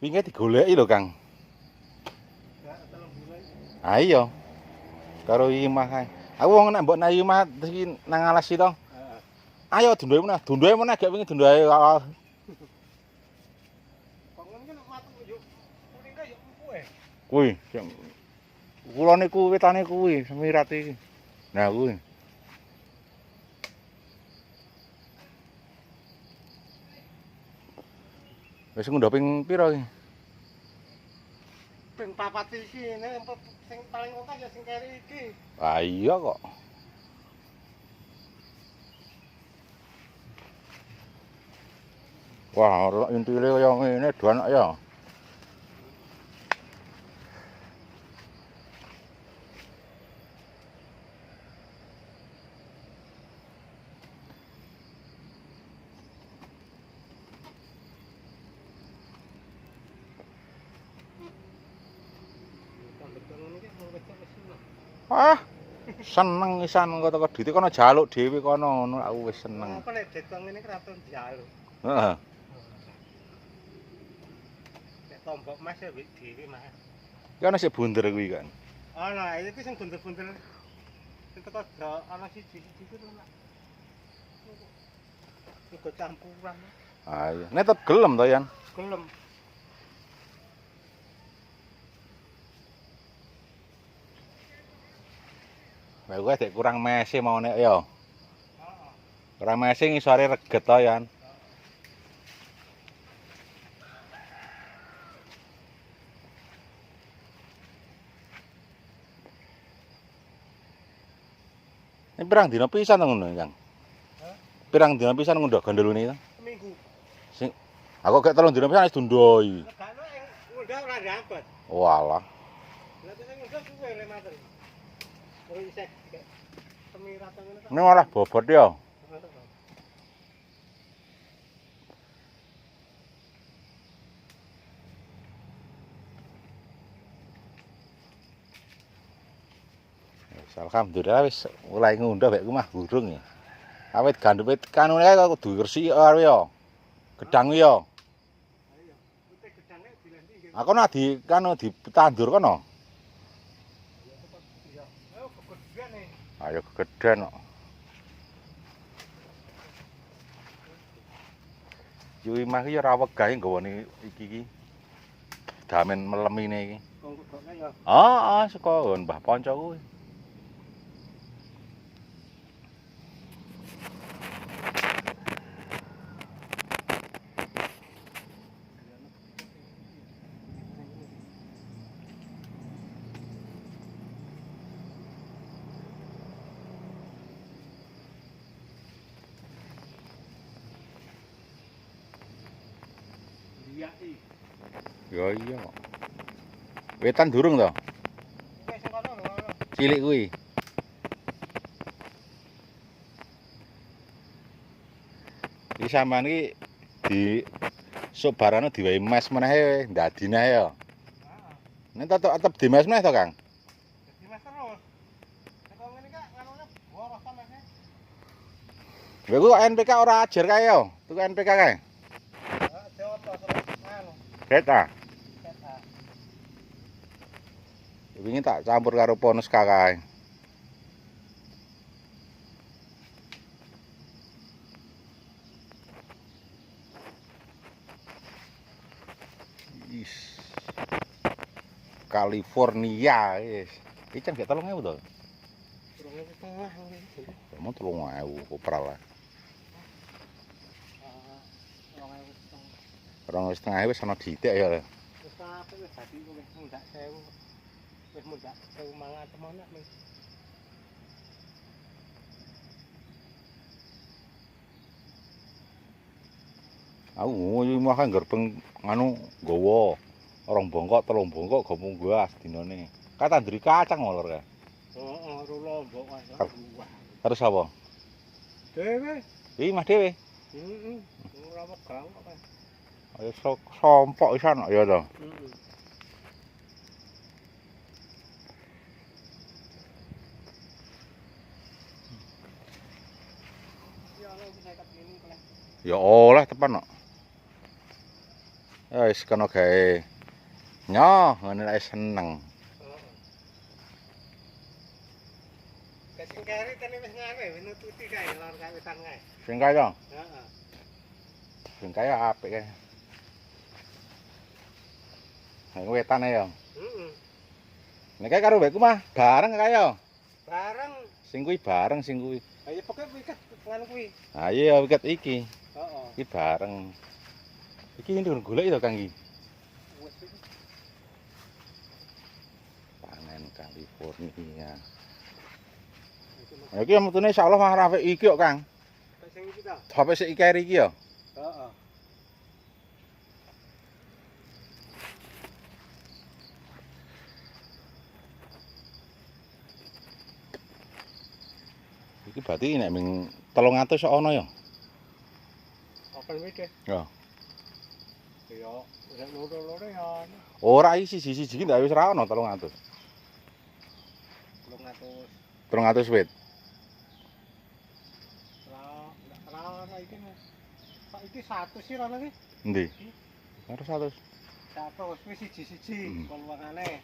Wingi digoleki lho, Kang. Ah iya. Karo Imah kae. Aku wong nek mbok nang Imah iki nang alas iki to. Ayo dundoe meneh. Dundoe meneh gek wingi dundoe. Kok ngono ki nek matuk yo kuning ka yo empuk e. Kuwi. Kula niku wetane kuwi, semirat iki. Nah kuwi. Wis ngundha ping pira iki? Ping 4 iki nek sing paling akeh ya sing keri iki. Ah iya kok. Wah, ora intine kaya ngene doan ya. Betul ngono ki wong wedok wis seneng. Ah, seneng isan engko teko dite kono jaluk dhewe kono ngono aku wis seneng. Apa nek dekong ngene ki raton jaluk. Heeh. Nek tombok Mas ya wis dhewe Mas. Ki ana sik bunder kuwi kan. Ana iki sing bunder-bunder. Sing teko ana siji-siji ku lho. Iku campuran. Ah iya, netet gelem to, Yan. Gelem. Lah kowe dek kurang mese mau nek ya. Heeh. Kurang mese ngisore reget to, Yan. Ini pirang dina pisan to ngono, Kang? Hah? Pirang dina pisan ngundhak gandolune to? Seminggu. Sing aku gek 3 dina pisan wis dundoi. Legane ngundang ora dapat. Walah. Lah sing ngundang suwe le mater. Terus isek semirat ngono to. Ini malah bobot ya. Alhamdulillah wis mulai ngundhah mek mah burung ya. Awit gandum kanune kae kok kudu resiki karo ya. Gedang ya. Ayo, putih gedange dilendi nggih. Aku nak di kanu ditandur kono. Ya, ayo kegedean nih. Ayo kegedean kok. Yuwi mah iki ora wegah nggawane iki. Damen melemine iki. Kok kudokne ya. Heeh, saka Mbah Ponco kuwi. Iya iki. Ya iya kok. Wetan durung to? Wis sing kono lho. Cilik kuwi. Iki sampean iki di subarane diwehi mes menehe ndadine ya. Heeh. Nek tetep di mes meneh to, Kang? Dadi Mas terus. Nek kok ngene kak nganune boros ta Mas. Lha ku NPK ora ajar kae ya. Tuku NPK kae. Heeh, Jawa anu. Keta. Keta. Wingi tak campur karo Ponus kae. Is. California wis. Iki can gak 3.000 to. 2.500 ngene. Mau 3.000 kopral lah. Heeh. 2.500 wis ana ditik ya. Wis apik wis dadi wis mundak 1000. Wis mundak 1.500 mono wis. Aku nguyu mah kan gerbeng nganu nggawa 2 bongkok 3 bongkok gopung gua sedinane. Ka tanduri kacang molor kae. Heeh, Lombok wae. Terus apa? Dewe. Iki Mas dhewe. Heeh. Ora wegah kok. Ayo sompok isan ya to. Heeh. Ya Allah bisa kat ngene kok. Ya oleh tepan kok. Ya wis kena gawe nyoh ngene lek seneng. Heeh. Wis sing keri tene wis ngawe, wis nututi kae lor kawitan kae. Sing kaya, Heeh. sing kaya apik kae. Nek wetane ya. Heeh. Nek kae karo mbekku mah bareng kaya. Bareng. Sing kuwi bareng sing kuwi. Ayo pokoke wiket nganu kuwi. Ha iya wiket iki. Heeh. Iki bareng. Iki ndung golek to Kang iki. Wes iki. Panen California. Iki metune insyaallah mah rapi iki kok Kang. Kok sing iki ta? Sampai sik ikeri iki ya. Heeh. Iki berarti nek ming 300 sok ana ya. Apa iki? Ya. Ya, nek loro-loro ya Ora iki siji-siji ndak wis ra ana 300. 300. 300 wit. Ra ana iki. Pak iki 100 sih rono iki. Endi? Karo 100. 100 wis siji-siji keluangane.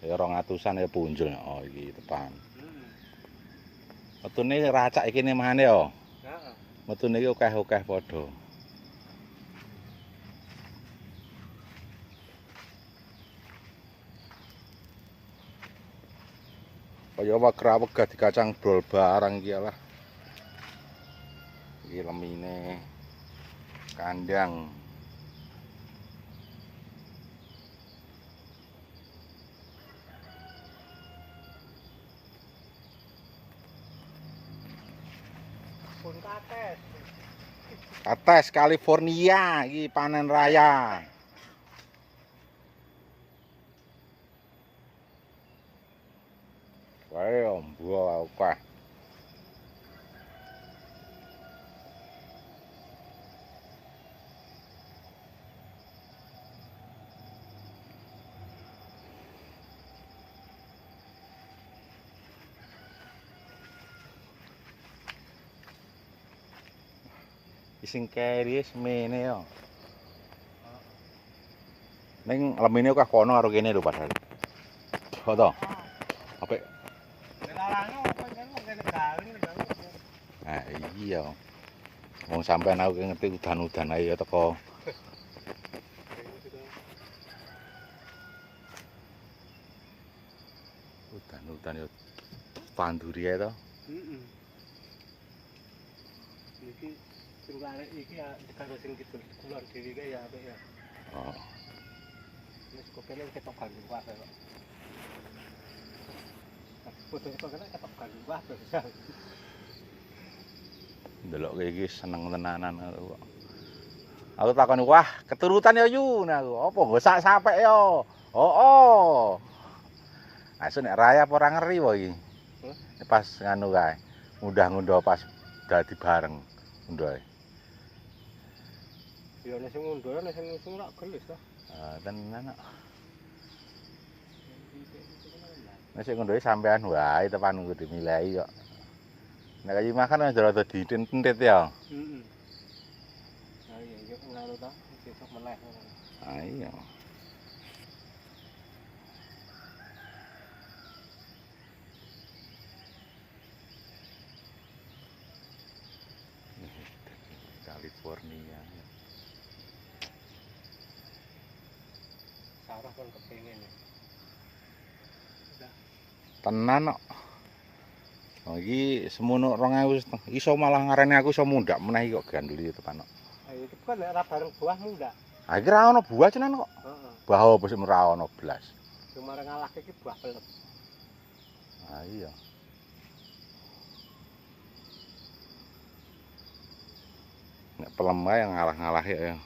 Ya 200-an ya punjul. Oh iki tepan. Heeh. Metune racak iki nemane ya. Heeh. Metune iki akeh-akeh padha. Kaya wakra wegah dikacang brol barang iki lah. Iki lemine kandang. Pun kates. Kates California iki panen raya. Wae ombo akeh. Sing keri semene ya. Ning lemine akeh kono karo kene lho padahal. Kok to? Apik. Larangnya apa kan ngene galing. Nah iya. Wong sampean aku ngerti udan-udan ae ya teko. Udan-udan ya panduri ae to. Heeh. Iki sing arek iki ya karo sing kidul kulon dhewe kae ya apik ya. Oh. Wis kok kene ketok gandul wae kok. Foto kok kene ketok gandul wae bisa. Ndelok iki seneng tenanan aku. Aku takoni, "Wah, keturutan ya Yun aku. Apa nggo sak sapek ya?" Oh. Asu nek raya apa ora ngeri wae iki. Pas nganu kae. Ngundah-ngundah pas dadi bareng. Ngundah. Ya nek sing ngunduh nek sing ora gelis to. Tenan kok. Nek sing ngunduh sampean wae tepan kudu dimilai kok. Nek kayu makan wis rada ditintit ya. Heeh. Nah iya yo ngono to, besok meneh ngono. Ah iya. California. Sarah kan kepengin ya. Udah. Tenan kok. Oh iki semono 2000 iso malah ngarani aku iso mundak meneh kok ganduli tepan kok. Ayo itu kan ora bareng buah mundak. Ah iki ra ono buah cenan kok. Heeh. Buah opo sik ora ono blas. Cuma ngalahke iki buah pelem. Ah iya. Nek pelem wae ngalah-ngalah ya. Heeh.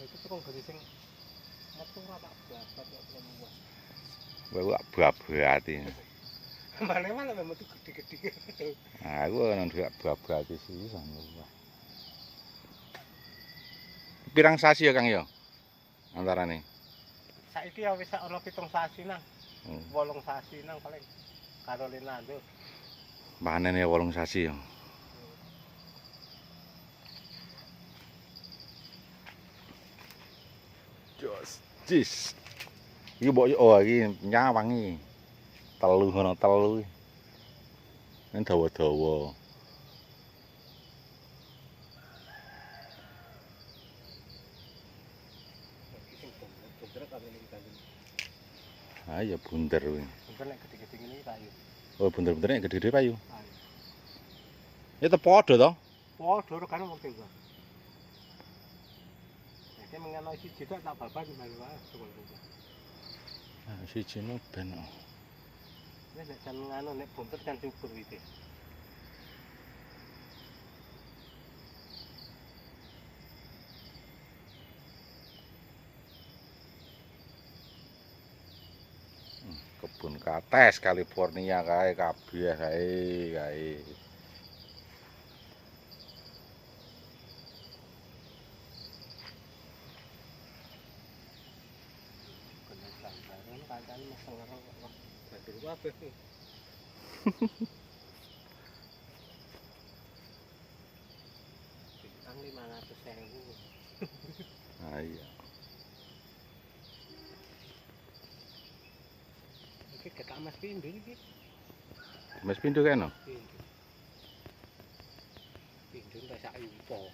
Itu terus gede sing metu ora tak blabat kok pelem buah. Wae buah-buahati. Mana metu gede-gede. Nah, aku nang ndak buah-buahati sih sama. Pirang sasi ya Kang ya? Antarane. Saiki ya wis ana 7 sasi nang. 8 sasi nang paling. Karo Linando. Panene 8 sasi ya. Jis. Iki mbok oh iki nyawang iki. Telu ngono telu. Ini dawa-dawa. Ah ya bunder kuwi. Bunder nek gede-gede ngene iki payu. Oh bunder-bunder nek gede-gede payu. Payu. Ya te padha to. Padha ro karo wong tenggo. Nek mengono siji tok tak babat mari wae sukul tenggo. Ah siji no ben. Nek jan ngono nek bunder kan cukur iki. Kebun kates California kae kabeh kae. Kena gambaran kancane mesti ngerok kok. Badur kabeh. Bintang 500.000. Ah iya. Iki ketak Mas Pindho iki. Mas pindho kene. Pindho. Pindho tak sak yupo.